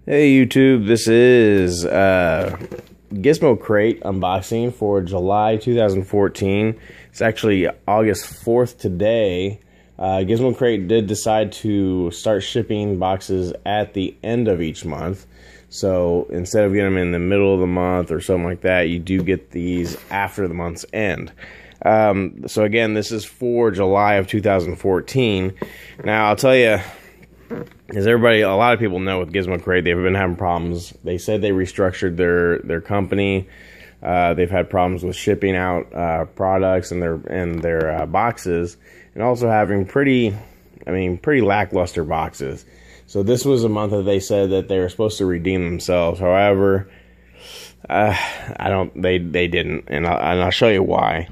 Hey YouTube, this is Gizmo Crate unboxing for July 2014. It's actually August 4th today. Gizmo Crate did decide to start shipping boxes at the end of each month. So instead of getting them in the middle of the month or something like that, you do get these after the month's end. So again, this is for July of 2014. Now I'll tell you, as a lot of people know with Gizmo Crate, they've been having problems. They said they restructured their company. They've had problems with shipping out products and their boxes, and also having pretty lackluster boxes. So this was a month that they said that they were supposed to redeem themselves. However, they didn't, and I'll show you why.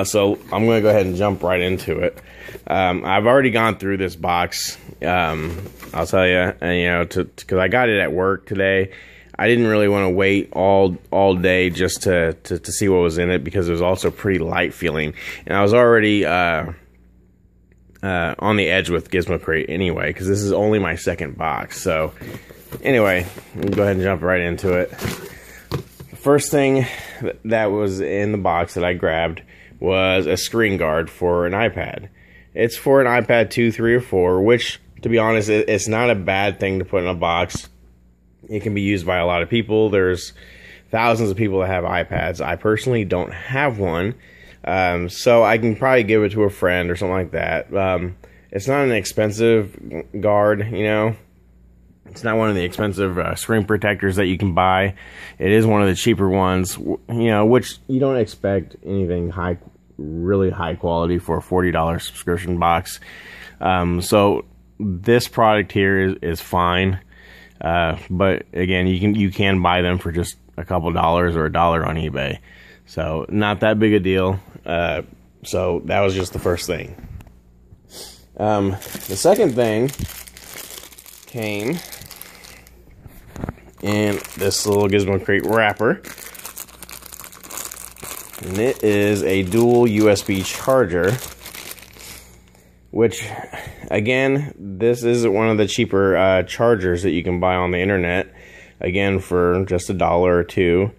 So I'm going to go ahead and jump right into it. I've already gone through this box. I'll tell you, and because I got it at work today. I didn't really want to wait all day just to see what was in it, because it was also pretty light feeling, and I was already on the edge with Gizmo Crate anyway, because this is only my second box. So anyway, let me go ahead and jump right into it. The first thing that was in the box that I grabbed was a screen guard for an iPad. It's for an iPad 2, 3, or 4, which, to be honest, it's not a bad thing to put in a box. It can be used by a lot of people. There's thousands of people that have iPads. I personally don't have one, so I can probably give it to a friend or something like that. It's not an expensive guard, It's not one of the expensive screen protectors that you can buy. It is one of the cheaper ones, which you don't expect anything really high quality for a $40 subscription box. So this product here is fine, but again, you can buy them for just a couple dollars or $1 on eBay. So not that big a deal. So that was just the first thing. The second thing came in this little Gizmo Crate wrapper, and it is a dual USB charger, which, again, this is one of the cheaper chargers that you can buy on the internet, again, for just $1 or $2.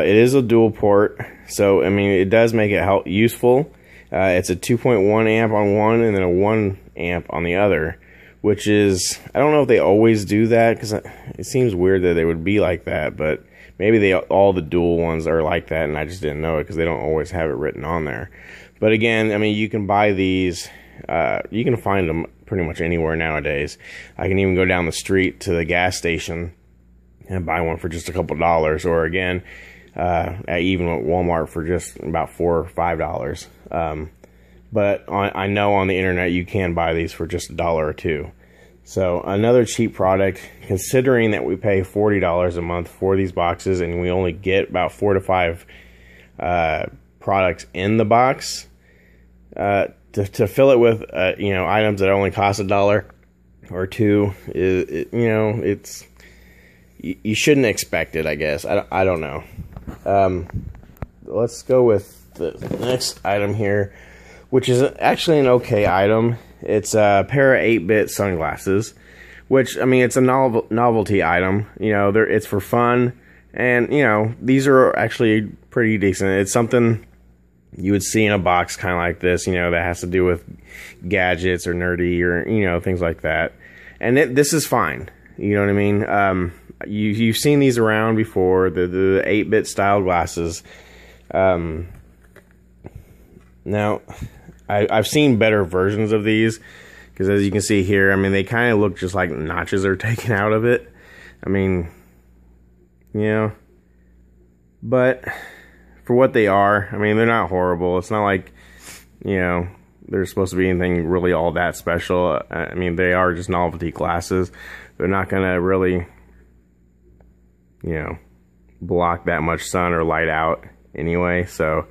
It is a dual port, so it does make it useful. It's a 2.1 amp on one and then a 1 amp on the other, which is, I don't know if they always do that, because it seems weird that they would be like that, but maybe all the dual ones are like that, and I just didn't know it because they don't always have it written on there. But again, you can buy these, you can find them pretty much anywhere nowadays. I can even go down the street to the gas station and buy one for just a couple dollars, or again, even at Walmart for just about $4 or $5. But I know on the internet you can buy these for just $1 or $2. So another cheap product, considering that we pay $40 a month for these boxes, and we only get about 4 to 5 products in the box. To fill it with items that only cost $1 or $2, you shouldn't expect it, I guess. I don't know. Let's go with the next item here, which is actually an okay item. It's a pair of 8-bit sunglasses, which, it's a novelty item. It's for fun, and, these are actually pretty decent. It's something you would see in a box kind of like this, that has to do with gadgets or nerdy or, things like that. And this is fine. You know what I mean? You've seen these around before, the 8-bit style glasses. Now, I've seen better versions of these, because as you can see here, they kind of look just like notches are taken out of it. But for what they are, they're not horrible. It's not like, they're supposed to be anything really all that special. They are just novelty glasses. They're not going to really, block that much sun or light out anyway, so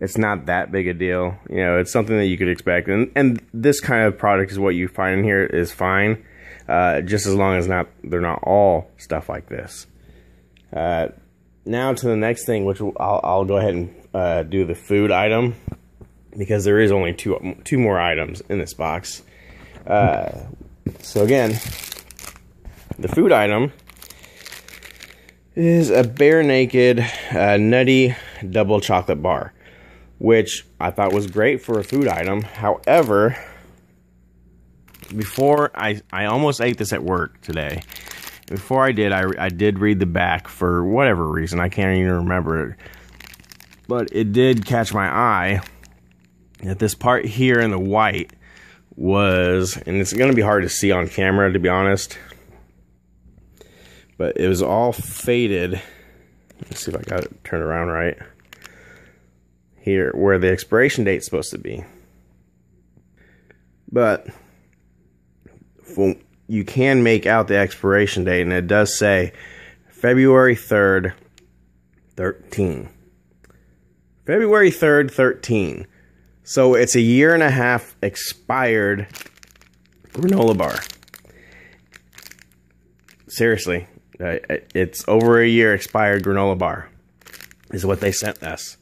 it's not that big a deal. It's something that you could expect, and this kind of product is what you find in here is fine, just as long as they're not all stuff like this. Now to the next thing, which I'll go ahead and do the food item, because there is only two more items in this box. So again, The food item is a Bare Naked Nutty Double Chocolate Bar, which I thought was great for a food item. However, before I almost ate this at work today. Before I did, I did read the back for whatever reason. I can't even remember it. But it did catch my eye that this part here in the white was, and it's going to be hard to see on camera, to be honest, but it was all faded. Let's see if I got it turned around right. Here, where the expiration date's supposed to be. But you can make out the expiration date, and it does say February 3rd, 13. February 3rd, 13. So it's a 1.5 year expired granola bar. Seriously, it's over a year expired granola bar is what they sent us.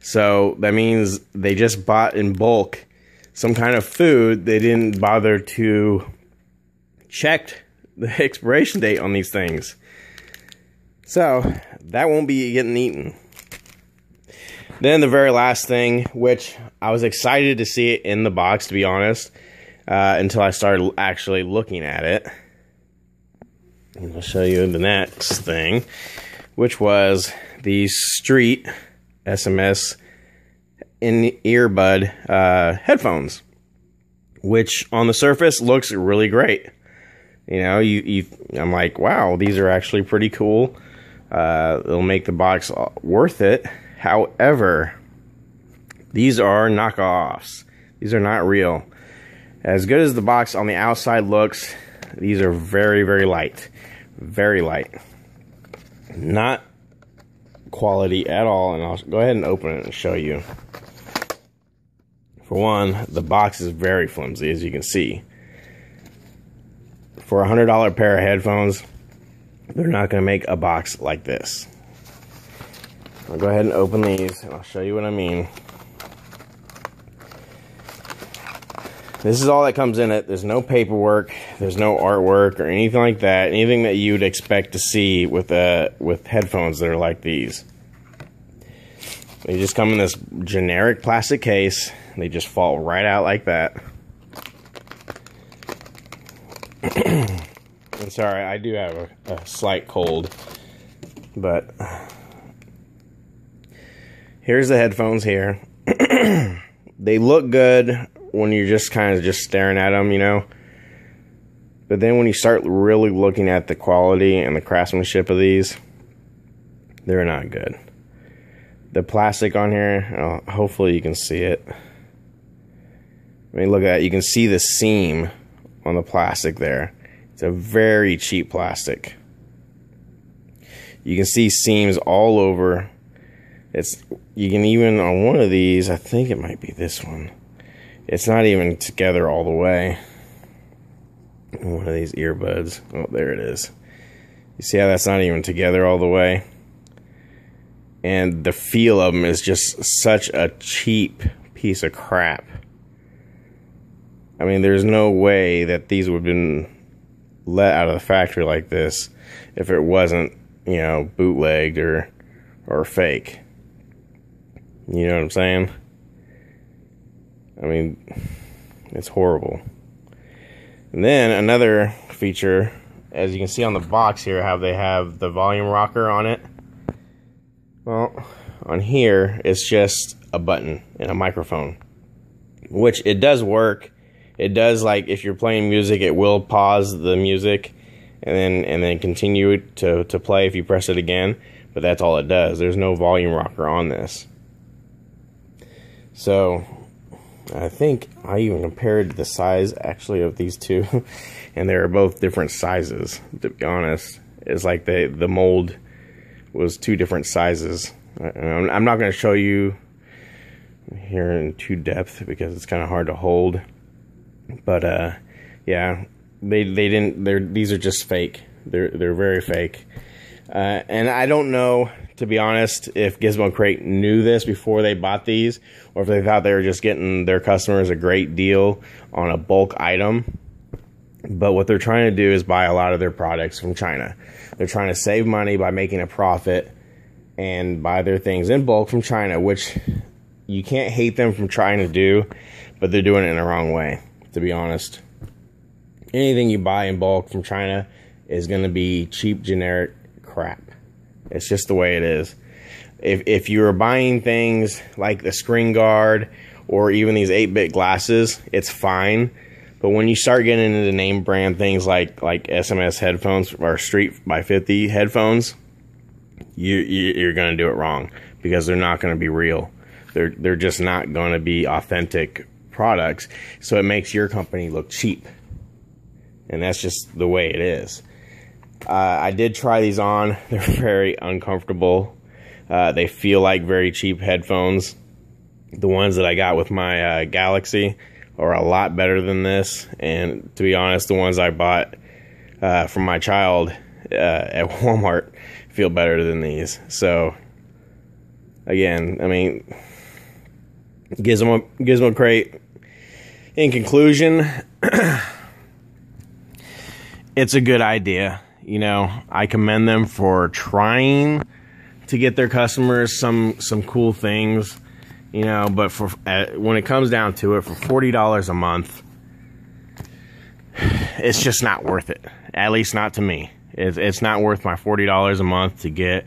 So that means they just bought in bulk some kind of food. They didn't bother to check the expiration date on these things. So that won't be getting eaten. Then the very last thing, which I was excited to see it in the box, to be honest, until I started actually looking at it. And I'll show you the next thing, which was the Street SMS in earbud headphones, which on the surface looks really great. You know, I'm like, wow, these are actually pretty cool. It'll make the box worth it. However, these are knockoffs. These are not real. As good as the box on the outside looks, these are very, very light. Very light. Not quality at all. And I'll go ahead and open it and show you. For one, the box is very flimsy, as you can see. For a $100 pair of headphones, they're not going to make a box like this. I'll go ahead and open these, and I'll show you what I mean. This is all that comes in it. There's no paperwork, there's no artwork or anything like that. Anything that you'd expect to see with headphones that are like these. They just come in this generic plastic case. And they just fall right out like that. I'm sorry, I do have a slight cold, but here's the headphones here. They look good when you're just kind of just staring at them, you know. But then when you start really looking at the quality and the craftsmanship of these, they're not good. The plastic on here, hopefully you can see it. I mean, look at that. You can see the seam on the plastic there. It's a very cheap plastic. You can see seams all over. You can even, on one of these, I think it might be this one, it's not even together all the way. One of these earbuds. Oh, there it is. You see how that's not even together all the way? And the feel of them is just such a cheap piece of crap. I mean, there's no way that these would have been let out of the factory like this if it wasn't, you know, bootlegged or fake. You know what I'm saying? I mean, it's horrible. And then another feature, as you can see on the box here, how they have the volume rocker on it. Well, on here, it's just a button and a microphone, which it does work. It does, like, if you're playing music, it will pause the music and then continue to play if you press it again. But that's all it does. There's no volume rocker on this. So I think I even compared the size actually of these two, and they were both different sizes, to be honest. It's like the mold was two different sizes. I'm not going to show you here in too depth because it's kind of hard to hold. But yeah, they didn't. These are just fake. They're very fake. And I don't know, to be honest, if Gizmo Crate knew this before they bought these, or if they thought they were just getting their customers a great deal on a bulk item. But what they're trying to do is buy a lot of their products from China. They're trying to save money by making a profit and buy their things in bulk from China, which you can't hate them from trying to do, but they're doing it in the wrong way, to be honest. Anything you buy in bulk from China is going to be cheap, generic crap. It's just the way it is. If you're buying things like the screen guard or even these 8-bit glasses, it's fine. But when you start getting into name brand things like SMS headphones or Street by 50 headphones, you're going to do it wrong, because they're not going to be real. They're just not going to be authentic products. So it makes your company look cheap. And that's just the way it is. I did try these on. They're very uncomfortable. They feel like very cheap headphones. The ones that I got with my Galaxy are a lot better than this. And to be honest, the ones I bought from my child at Walmart feel better than these. So, again, I mean, Gizmo Crate, in conclusion, it's a good idea. You know, I commend them for trying to get their customers some cool things, you know, but for when it comes down to it, for $40 a month, it's just not worth it. At least not to me. It's not worth my $40 a month to get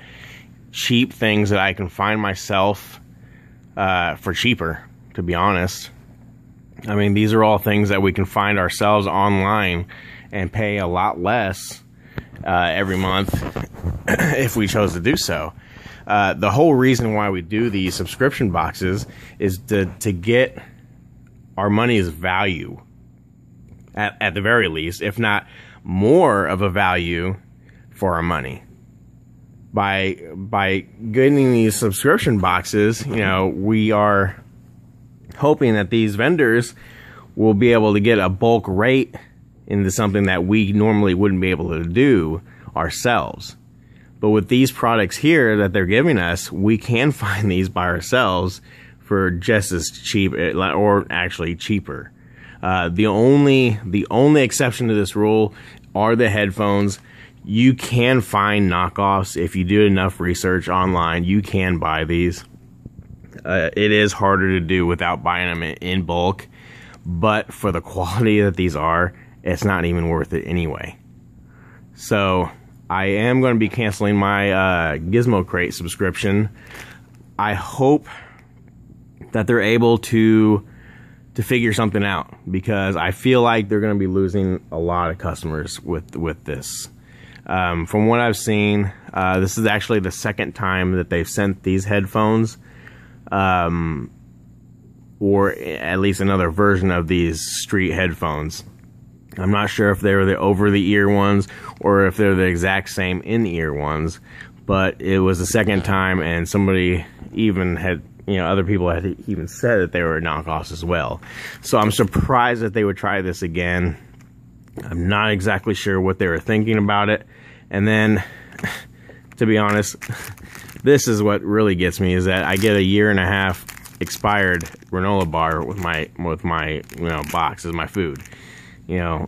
cheap things that I can find myself for cheaper, to be honest. I mean, these are all things that we can find ourselves online and pay a lot less every month if we chose to do so. The whole reason why we do these subscription boxes is to get our money's value, at the very least, if not more of a value for our money. By getting these subscription boxes, you know, we are hoping that these vendors will be able to get a bulk rate into something that we normally wouldn't be able to do ourselves. But with these products here that they're giving us, we can find these by ourselves for just as cheap, or actually cheaper. The only exception to this rule are the headphones. You can find knockoffs. If you do enough research online, you can buy these. It is harder to do without buying them in bulk, but for the quality that these are, it's not even worth it anyway. So I am going to be canceling my Gizmo Crate subscription. I hope that they're able to figure something out, because I feel like they're going to be losing a lot of customers with this. From what I've seen, this is actually the second time that they've sent these headphones, or at least another version of these street headphones. I'm not sure if they were the over-the-ear ones or if they're the exact same in-ear ones, but it was the second time, and somebody even had, you know, other people had even said that they were knockoffs as well. So I'm surprised that they would try this again. I'm not exactly sure what they were thinking about it. And then, to be honest, this is what really gets me, is that I get a 1.5-year expired granola bar with my you know, box as my food. You know,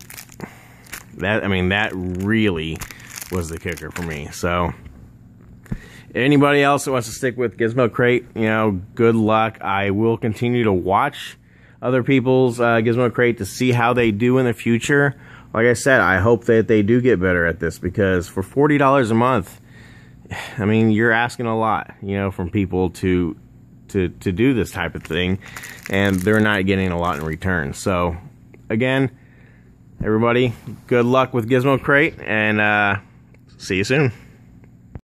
that, I mean, that really was the kicker for me. So anybody else that wants to stick with Gizmo Crate, you know, good luck. I will continue to watch other people's Gizmo Crate to see how they do in the future. Like I said, I hope that they do get better at this, because for $40 a month, I mean, you're asking a lot, you know, from people to do this type of thing, and they're not getting a lot in return. So again, everybody, good luck with Gizmo Crate, and see you soon.